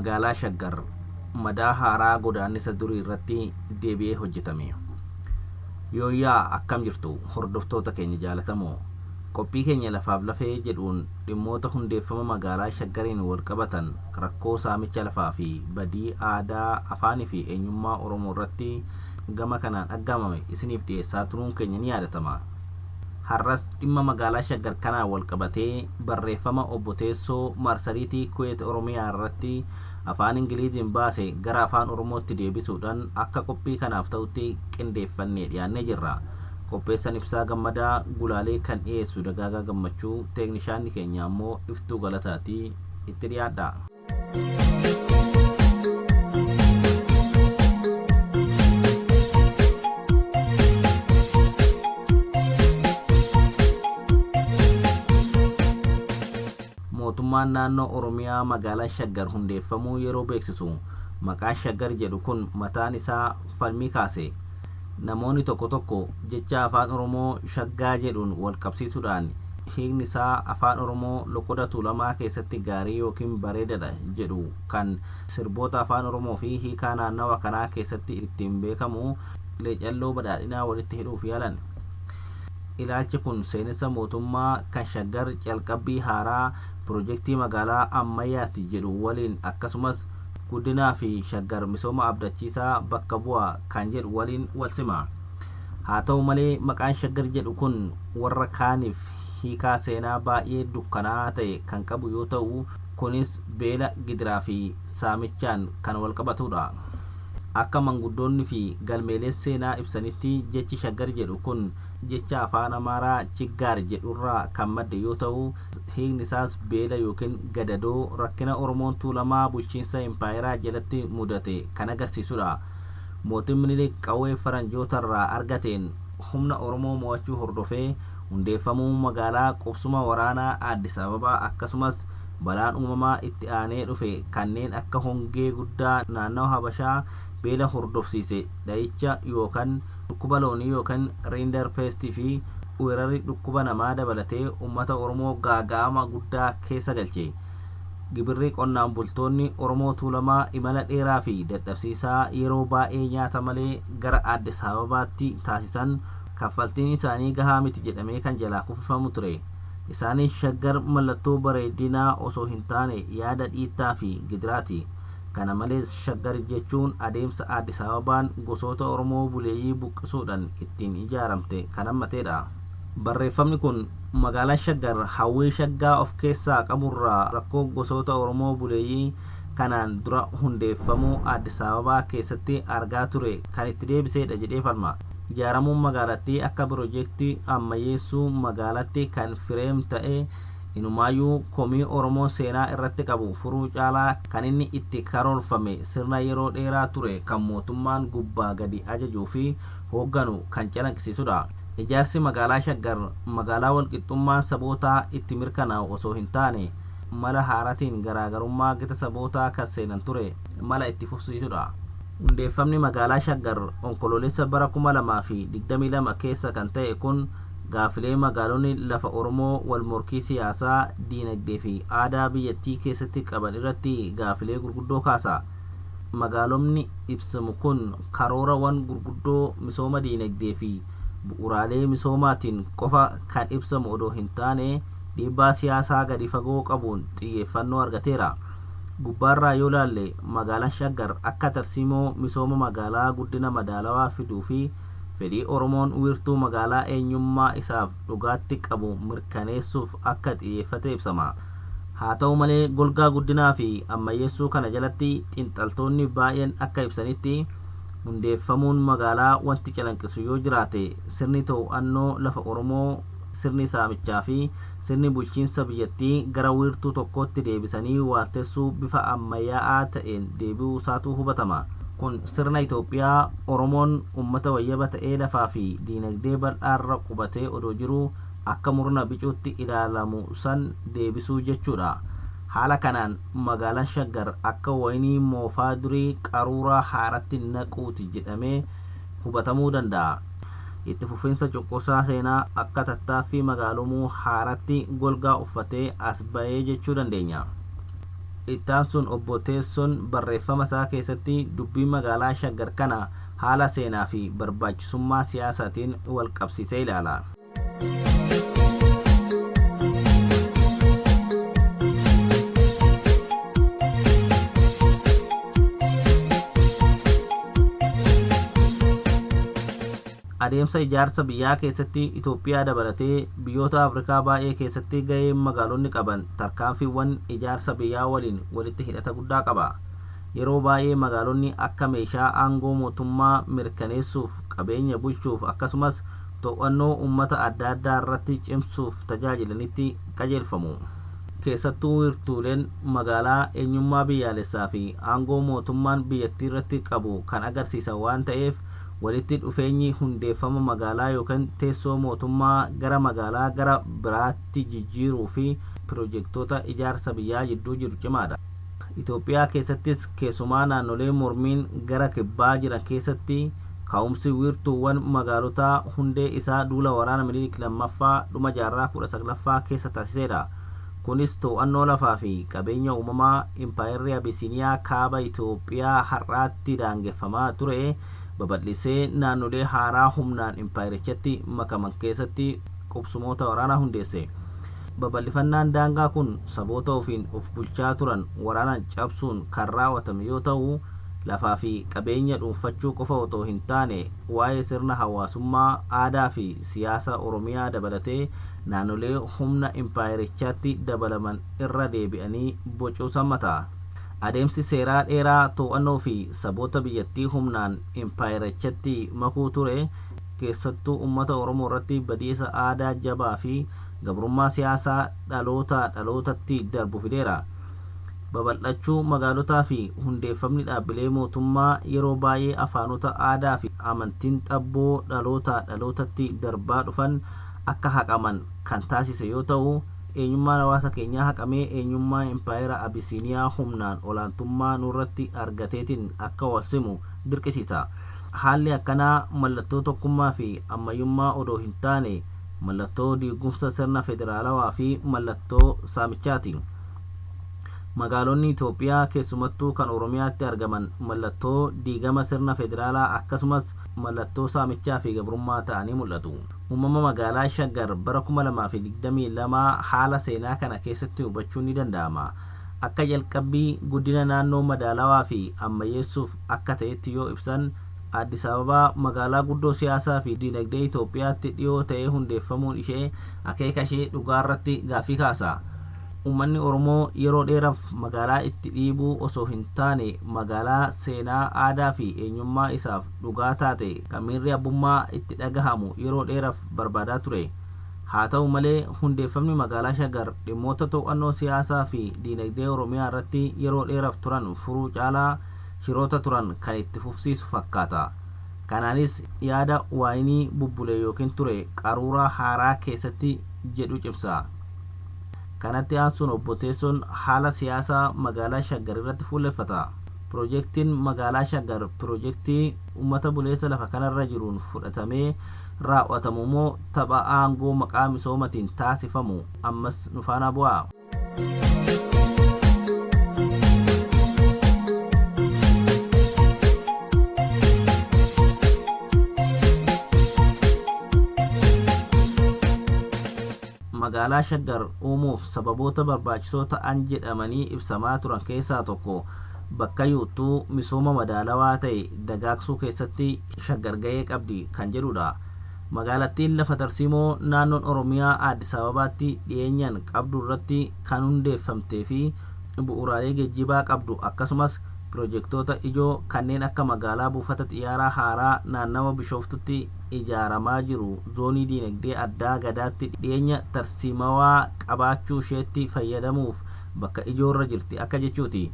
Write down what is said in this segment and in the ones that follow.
magaalaa Shaggar madaa haaraa godaannisa durii irratti deebi'ee hojjetame. Yooyyaa akkam jirtu hordoftoota keenya jaalatamoo, qophii keenya lafaaf lafee jedhuun dhimmoota hundeeffama magaalaa Shaggariin wal qabatan rakkoo saamicha lafaa fi badii aadaa, afaanii fi eenyummaa Oromoo irratti gama kanaan dhaggamame isiniif dhiyeessaa turuun keenya ni yaadatama. Har'as dhimma magaalaa Shaggar kanaan wal qabatee barreeffama obbo Teessoo marsariitii Kuweet Oromiyaa irratti afaan Ingiliziin baase gara afaan Oromootti deebisuudhaan akka qophii kanaaf ta'utti qindeeffannee dhiyaannee jirra. Qopheessan Ibsaa Gammadaa, Gulaalee kan dhiyeessu Dagaagaa Gammachuu, teeknishaanni keenya ammoo Iftuu Galataatii. Itti dhiyaadhaa. Mootummaan naannoo Oromiyaa magaalaa Shaggar hundeeffamuu yeroo beeksisu maqaan Shaggar jedhu kun mataan isaa falmii kaase. Namoonni tokko tokko jecha afaan Oromoo shaggaa jedhuun wal qabsiisuudhaan hiikni isaa afaan Oromoo loqoda tuulamaa keessatti gaarii yookiin bareedadha jedhu kan sirboota afaan Oromoo fi hiikaa naannawa kanaa keessatti ittiin beekamu leecalloo badhaadhinaa walitti hidhuuf yaalan. Ilaalchi kun seenessa mootummaa kan Shaggar calqabbii haaraa piroojeektii magaalaa ammayyaati jedhu waliin akkasumas guddinaa fi Shaggar misooma abdachiisaa bakka bu'aa kan jedhu waliin wal sima. Haa ta'u malee maqaan Shaggar jedhu kun warra kaaniif hiikaa seenaa baay'ee dukkanaa ta'e kan qabu yoo ta'u, kunis beela gidiraa fi saamichaan kan wal qabatudha. Akka manguddoonni fi galmeelee seenaa ibsanitti jechi Shaggar jedhu kun jecha afaan Amaaraa Chiggaar jedhurraa kan madde yoo ta'u, hiikni isaas beela yookiin gadadoo rakkina Oromoon tuulamaa bulchiinsa impaayeraa jalatti mudate kan agarsiisudha. Mootiin Minilik qawwee faranjootarraa argateen humna Oromoo mo'achuu hordofee hundeeffamuu magaalaa qubsuma waraanaa Addis Ababaa akkasumas balaan uumamaa itti aanee dhufe kanneen akka hongee guddaa naannawa Habashaa beela hordofsiise, dha'icha yookaan dhukkuba loonii yookaan riindar peestii fi weerarri dhukkuba namaa dabalatee uummata Oromoo gaaga'ama guddaa keessa galche. Gibirri qonnaan bultoonni Oromoo tuulamaa imala dheeraa fi dadhabsiisaa yeroo baay'ee nyaata malee gara Addis Ababaatti taasisan kaffaltiin isaanii gahaa miti jedhamee kan jalaa kuffifamu ture. Isaanis Shaggar mallattoo bareedinaa osoo hin taane yaada dhiittaa fi gidiraati. Kana malees Shaggar jechuun adeemsa Addis Ababaan gosoota Oromoo buleeyyii buqqisuudhaan ittiin ijaaramte kan hammateedha. Barreeffamni kun magaalaa Shaggar hawwii shaggaa of keessaa qaburraa rakkoo gosoota Oromoo buleeyyii kanaan dura hundeeffamuu Addis Ababaa keessatti argaa ture kan itti deebiseedha jedhee falma. Ijaaramuun magaalattii akka piroojeektii ammayyeessuu magaalatti kan fireem ta'e inumaayyuu komii Oromoo seenaa irratti qabu furuu caalaa kan inni itti karoorfame sirna yeroo dheeraa ture kan mootummaan gubbaa gadi ajajuu fi hoogganu kan calaqqisiisudha. Ijaarsi magaalaa Shaggar magaalaa walqixxummaa sabootaa itti mirkanaa'u osoo hin taane mala haaratiin garaagarummaa gita sabootaa kan seenan ture mala itti fufsiisudha. Hundeeffamni magaalaa Shaggar onkoloolessa bara 2022 keessa kan ta'e kun gaafilee magaalonni lafa Oromoo wal morkii siyaasaa, diinagdee fi aadaa biyyattii keessatti qaban irratti gaafilee gurguddoo kaasa. Magaalonni ibsamu kun karoorawwan gurguddoo misooma diinagdee fi bu'uuraalee misoomaatiin qofa kan ibsamu odoo hin taane dhiibbaa siyaasaa gadi fagoo qabuun xiyyeeffannoo argateera. Gubbaarraa yoo laalle magaalaan Shaggar akka tarsiimoo misooma magaalaa guddina madaalawaa fiduu fi fedhii Oromoon wiirtuu magaalaa eenyummaa isaaf dhugaatti qabu mirkaneessuuf akka xiyyeeffate ibsama. Haa ta'u malee golgaa guddinaa fi ammayyeessuu kana jalatti xiinxaltoonni baay'een akka ibsanitti hundeeffamuun magaalaa wanti calanqisu yoo jiraate sirni to'annoo lafa Oromoo, sirni saamichaa fi sirni bulchiinsa biyyattii gara wiirtuu tokkotti deebisanii waaltessuu bifa ammayyaa'aa ta'een deebi'uu isaatu hubatama. Kun sirna Itoophiyaa Oromoon uummata wayyaba ta'ee lafaa fi diinagdee bal'aarra qubatee odoo jiruu akka murna bicuutti ilaalamu san deebisuu jechuudha. Haala kanaan magaalaan Shaggar akka waynii moofaa durii qaruuraa haaratti naquuti jedhamee hubatamuu danda'a. Itti fufiinsa cunqursaa seenaa akka tattaaffii magaalumuu haaratti golgaa uffatee as ba'ee jechuu dandeenya. Ittaan sun obbo Teessoon barreeffama isaa keessatti dubbii magaalaa Shaggar kana haala seenaa fi barbaachisummaa siyaasaatiin wal qabsiisee ilaala. Adeemsa ijaarsa biyyaa keessatti Itoophiyaa dabalatee biyyoota Afrikaa baay'ee keessatti gahee magaalonni qaban tarkaanfiiwwan ijaarsa biyyaa waliin walitti hidhata guddaa qaba. Yeroo baay'ee magaalonni akka meeshaa aangoo mootummaa mirkaneessuuf, qabeenya bulchuuf akkasumas to'annoo uummata adda addaa irratti cimsuuf tajaajilanitti qajeelfamu. Keessattuu wiirtuuleen magaalaa eenyummaa biyyaalessaa fi aangoo mootummaan biyyattii irratti qabu kan agarsiisan waan ta'eef walitti dhufeenyi hundeeffama magaalaa yookaan teessoo mootummaa gara magaalaa gara biraatti jijjiiruu fi piroojektota ijaarsa biyyaa jidduu jiru cimaadha. Itoophiyaa keessattis keessumaa naannolee mormiin gara kibbaa jiran keessatti ka'umsi wiirtuuwwan magaalotaa hundee isaa duula waraana Minilik lammaffaa dhuma jaarraa 19ffaa keessa taasiseedha. Kunis to'annoo lafaa fi qabeenya uumamaa impaayerri Abisiiniyaa kaaba Itoophiyaa har'aatti daangeffamaa ture babal'isee naannolee haaraa humnaan impaayerichatti makaman keessatti qubsumoota waraanaa hundeesse. Babal'ifannaan daangaa kun saboota ofiin of bulchaa turan waraanaan cabsuun kan raawwatame yoo ta'u, lafaa fi qabeenya dhuunfachuu qofa otoo hin taane waa'ee sirna hawaasummaa, aadaa fi siyaasa Oromiyaa dabalatee naannolee humna impaayerichaatti dabalaman irra deebi'anii bocuu sammata. Adeemsi seeraa dheeraa to'annoo fi saboota biyyattii humnaan impaayerichatti makuu ture keessattuu uummata Oromoo irratti badiisa aadaa jabaa fi gabrummaa siyaasaa dhalootatti darbu fideera. Babal'achuu magaalotaa fi hundeeffamni dhaabbilee mootummaa yeroo baay'ee afaanota aadaa fi amantiin xabboo dhalootatti darbaa dhufan akka haqaman kan taasise yoo ta'u, eenyummaan hawaasa keenyaa haqamee eenyummaa impaayera Abisiiniyaa humnaan olaantummaa nurratti argateetiin akka walsimu dirqisiisa. Haalli akkanaa mallattoo tokkummaa fi ammayyummaa odoo hin taane mallattoo diigumsa sirna federaalawaa fi mallattoo saamichaati. Magaalonni Itoophiyaa keessumattuu kan Oromiyaatti argaman mallattoo diigama sirna federaalaa akkasumas mallattoo saamichaa fi gabrummaa ta'anii mul'atu. Uumama magaalaa Shaggar bara 2022 haala seenaa kana keessatti hubachuun ni danda'ama. Akka jalqabbii guddina naannoo madaalawaa fi ammayyeessuuf akka ta'etti yoo ibsan, Addis Ababaa magaalaa guddoo siyaasaa fi dinagdee Itoophiyaatti dhiyoo ta'ee hundeeffamuun ishee akeeka ishee dhugaarratti gaaffii kaasa. Uummanni Oromoo yeroo dheeraaf magaalaa itti dhiibuu osoo hin taane magaalaa seenaa, aadaa fi eenyummaa isaaf dhugaa taate kan miirri abbummaa itti dhagahamu yeroo dheeraaf barbaadaa ture. Haa ta'u malee hundeeffamni magaalaa Shaggar dhimmoota to'annoo siyaasaa fi dinagdee Oromiyaa irratti yeroo dheeraaf turan furuu caalaa shiroota turan kan itti fufsiisu fakkaata. Kanaanis yaada waayinii bubbulee yookiin ture qaruuraa haaraa keessatti jedhu cimsa. Kanatti aansuun obbo Teessoon haala siyaasaa magaalaa Shaggar irratti fuulleffata. Piroojeektiin magaalaa Shaggar piroojeektii uummata buleessa lafa kanarra jiruun fudhatamee raawwatamu moo tapha aangoo maqaa misoomatiin taasifamu? Ammas nu faana bu'aa. Magaalaa Shaggar uumuuf sababoota barbaachisoo ta'an jedhamanii ibsamaa turan keessaa tokko bakka yuutuu misooma madaalawaa ta'e dagaagsuu keessatti Shaggar gahee qabdi kan jedhudha. Magaalattiin lafa tarsiimoo naannoon Oromiyaa Addis Ababaatti dhiyeenyaan qabdu irratti kan hundeeffamtee fi bu'uuraalee geejjibaa qabdu akkasumas piroojektota ijoo kanneen akka magaalaa buufata xiyyaaraa haaraa naannawa Bishooftutti ijaaramaa jiru zoonii dinagdee addaa gadaatti dhiyeenya tarsiimawaa qabaachuu isheetti fayyadamuuf bakka ijoorra jirti akka jechuuti.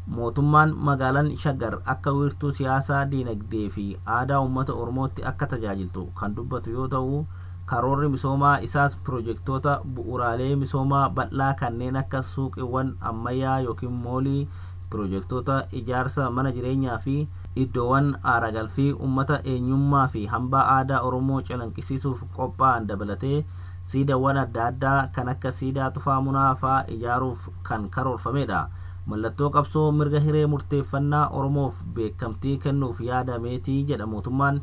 Mootummaan magaalaan Shaggar akka wiirtuu siyaasaa, dinagdee fi aadaa uummata Oromootti akka tajaajiltu kan dubbatu yoo ta'u, karoorri misoomaa isaas piroojektota bu'uuraalee misoomaa bal'aa kanneen akka suuqiiwwan ammayyaa yookiin moolii, piroojektota ijaarsa mana jireenyaa fi iddoowwan aaragalfii uummata eenyummaa fi hambaa aadaa Oromoo calanqisiisuuf qophaa'an dabalatee siidawwan adda addaa kan akka siidaa Tufaa Munaa fa'aa ijaaruuf kan karoorfamedha. mallattoo qabsoo mirga hiree murteeffannaa Oromoof beekamtii kennuuf yaadameetii jedha mootummaan.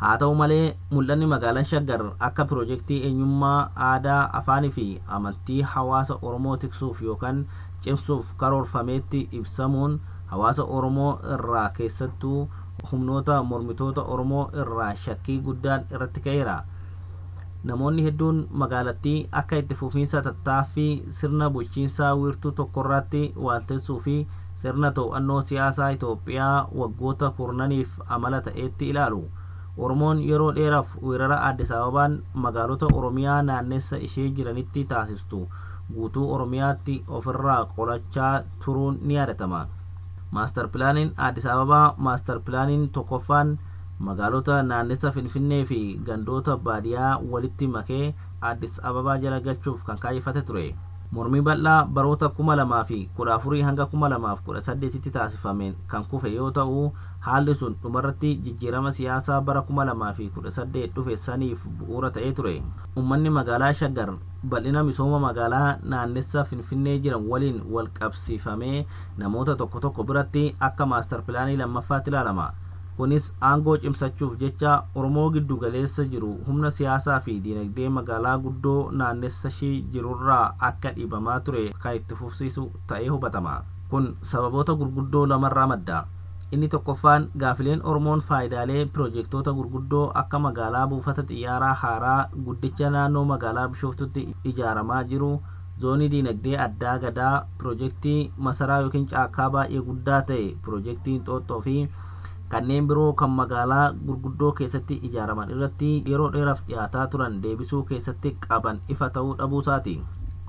haa ta'u malee mul'anni magaalaan Shaggar akka piroojeektii eenyummaa aadaa afaanii fi amantii hawaasa Oromoo tiksuuf yookaan cimsuuf karoorfameetti ibsamuun hawaasa Oromoo irraa keessattuu humnoota mormitoota Oromoo irraa shakkii guddaan irratti ka'eera. namoonni hedduun magaalattii akka itti fufiinsa tattaaffii sirna bulchiinsaa wiirtuu tokkorratti waaltessuu fi sirna to'annoo siyaasaa Itoophiyaa waggoota kurnaniif amala ta'etti ilaalu. Oromoon yeroo dheeraaf weerara Addis Ababaan magaalota Oromiyaa naannessa ishee jiranitti taasistu guutuu Oromiyaatti ofirraa qolachaa turuun ni yaadatama. Maastar pilaaniin Addis Ababaa maastar pilaaniin tokkoffaan magaalota naannessa Finfinnee fi gandoota baadiyaa walitti makee Addis Ababaa jala galchuuf kan kaayyeffate ture. Mormii bal'aa baroota 2014 hanga 2018tti taasifameen kan kufe yoo ta'u, haalli sun dhumarratti jijjiirama siyaasaa bara 2018 dhufe saniif bu'uura ta'ee ture. Uummanni magaalaa Shaggar bal'ina misooma magaalaa naannessa Finfinnee jiran waliin wal qabsiifamee namoota tokko tokko biratti akka maastar pilaanii lammaffaatti ilaalama. kunis aangoo cimsachuuf jecha Oromoo giddu galeessa jiru humna siyaasaa fi dinagdee magaalaa guddoo naannessashii jirurraa akka dhiibamaa ture kan itti fufsiisu ta'ee hubatama. Kun sababoota gurguddoo lamarraa madda. Inni tokkoffaan gaafileen Oromoon faayidaalee piroojeektoota gurguddoo akka magaalaa buufata xiyyaaraa haaraa guddicha naannoo magaalaa Bishooftutti ijaaramaa jiru, zoonii dinagdee addaa gadaa, piroojeektii masaraa yookiin caakkaa baay'ee guddaa ta'e, piroojeektii Xooxxoo fi kanneen biroo kan magaalaa gurguddoo keessatti ijaaraman irratti yeroo dheeraaf dhiyaataa turan deebisuu keessatti qaban ifa ta'uu dhabuusaati.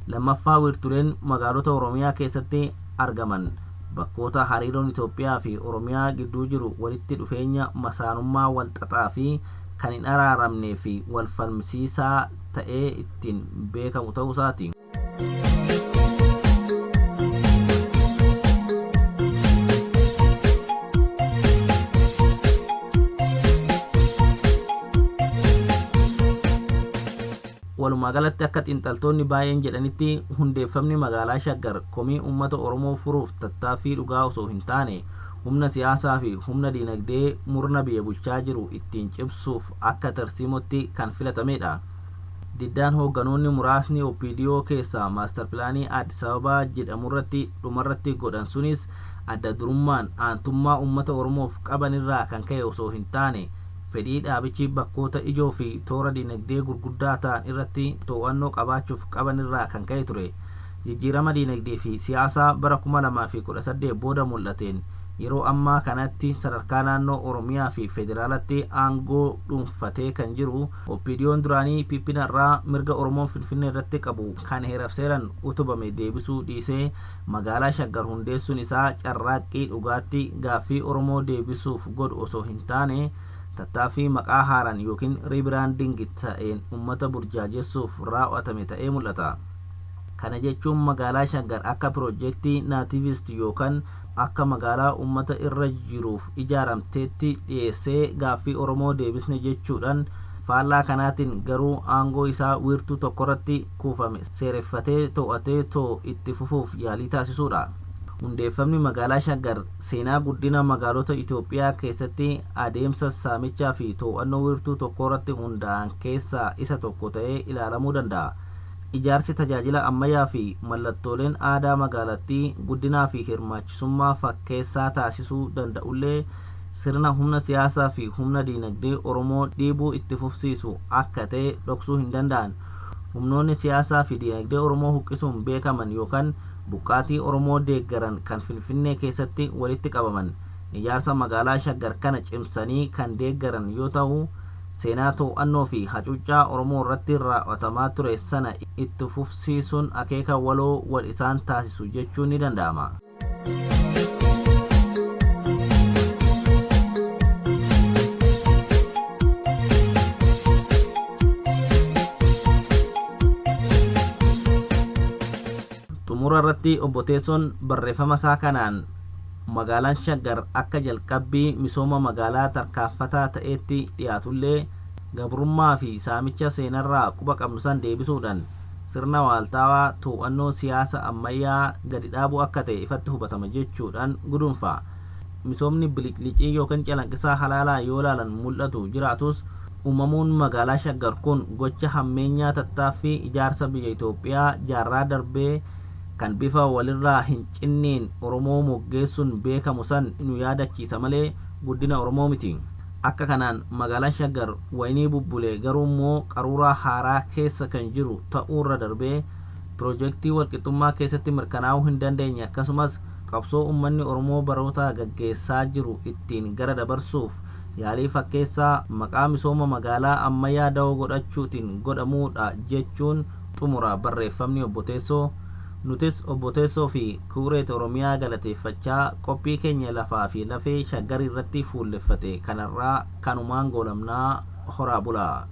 Lammaffaa wiirtuleen magaalota Oromiyaa keessatti argaman bakkoota hariiroon Itoophiyaa fi Oromiyaa gidduu jiru walitti dhufeenya masaanummaa wal xaxaa fi kan hin araaramnee fi wal falmisiisaa ta'ee ittiin beekamu ta'uusaati. Walumaa galatti akka xiinxaltoonni baay'een jedhanitti hundeeffamni magaalaa Shaggar komii uummata Oromoo furuuf tattaaffii dhugaa osoo hin taane humna siyaasaa fi humna dinagdee murna biyya bulchaa jiru ittiin cimsuuf akka tarsiimotti kan filatamedha. Diddaan hoogganoonni muraasni OPDO keessaa maastar pilaanii Addis Ababaa jedhamurratti dhumarratti godhan sunis adda durummaan aantummaa uummata Oromoof qaban irraa kan ka'e osoo hin taane fedhii dhaabichi bakkoota ijoo fi toora dinagdee gurguddaa ta'an irratti to'annoo qabaachuuf qaban irraa kan ka'e ture. Jijjiirama dinagdee fi siyaasaa bara 2018 booda mul'ateen yeroo ammaa kanatti sadarkaa naannoo Oromiyaa fi federaalatti aangoo dhuunfatee kan jiru OPDO'n duraanii piiphinarraa mirga Oromoon Finfinnee irratti qabu kan heeraf seeran utubame deebisuu dhiisee magaalaa Shaggar hundeessuun isaa carraaqqii dhugaatti gaaffii Oromoo deebisuuf godhu osoo hin taane tattaaffii maqaa haaraan yookiin riibiraandingi ta'een uummata burjaajessuuf raawwatame ta'ee mul'ata. Kana jechuun magaalaa Shaggar akka piroojeektii naatiivist yookaan akka magaalaa uummata irra jiruuf ijaaramteetti dhiyeessee gaaffii Oromoo deebisne jechuudhaan faallaa kanaatiin garuu aangoo isaa wiirtuu tokkorratti kuufame seereffatee to'atee itti fufuuf yaalii taasisuudha. Hundeeffamni magaalaa Shaggar seenaa guddina magaalota Itoophiyaa keessatti adeemsa saamichaa fi to'annoo wiirtuu tokkorratti hundaa'an keessaa isa tokko ta'ee ilaalamuu danda'a. Ijaarsi tajaajila ammayyaa fi mallattooleen aadaa magaalattii guddinaa fi hirmaachisummaa fakkeessaa taasisuu danda'ullee sirna humna siyaasaa fi humna dinagdee Oromoo dhiibuu itti fufsiisu akka ta'e dhoksuu hin danda'an. Humnoonni siyaasaa fi dinagdee Oromoo huqqisuun beekaman yookaan buqqaatii Oromoo deeggaran kan Finfinnee keessatti walitti qabaman ijaarsa magaalaa Shaggar kana cimsanii kan deeggaran yoo ta'u, seenaa to'annoo fi hacuuccaa Oromoo irratti raawwatamaa ture sana itti fufsiisuun akeeka waloo wal isaan taasisu jechuun ni danda'ama. Xumura irratti obbo Teessoon barreeffama isaa kanaan magaalaan Shaggar akka jalqabbii misooma magaalaa tarkaanfataa ta'etti dhiyaatullee gabrummaa fi saamicha seenarraa quba qabnu san deebisuudhaan sirna waaltaawaa to'annoo siyaasa ammayyaa gadi dhaabuu akka ta'e ifatti hubatama jechuudhaan gudunfa. Misoomni biliqlicii yookaan calanqisaa halaalaa yoo ilaalan mul'atu jiraatus uumamuun magaalaa Shaggar kun gocha hammeenyaa tattaaffii ijaarsa biyya Itoophiyaa jaarraa darbee kan bifa walirraa hin cinneen Oromoo moggeessuun beekamu san nu yaadachiisa malee guddina Oromoo miti. Akka kanaan magaalaan Shaggar waynii bubbulee garuu immoo qaruuraa haaraa keessa kan jiru ta'uurra darbee piroojeektii walqixxummaa keessatti mirkanaa'uu hin dandeenye akkasumas qabsoo uummanni Oromoo baroota gaggeessaa jiru ittiin gara dabarsuuf yaalii fakkeessaa maqaa misooma magaalaa ammayyaa da'oo godhachuutiin godhamuudha jechuun xumura barreeffamni obbo Teessoo. Nutis obbo Teessoo fi Kuureet Oromiyaa galateeffachaa qophii keenya lafaa fi lafee Shaggar irratti fuulleffate kanarraa kanumaan goolabnaa horaa bulaa.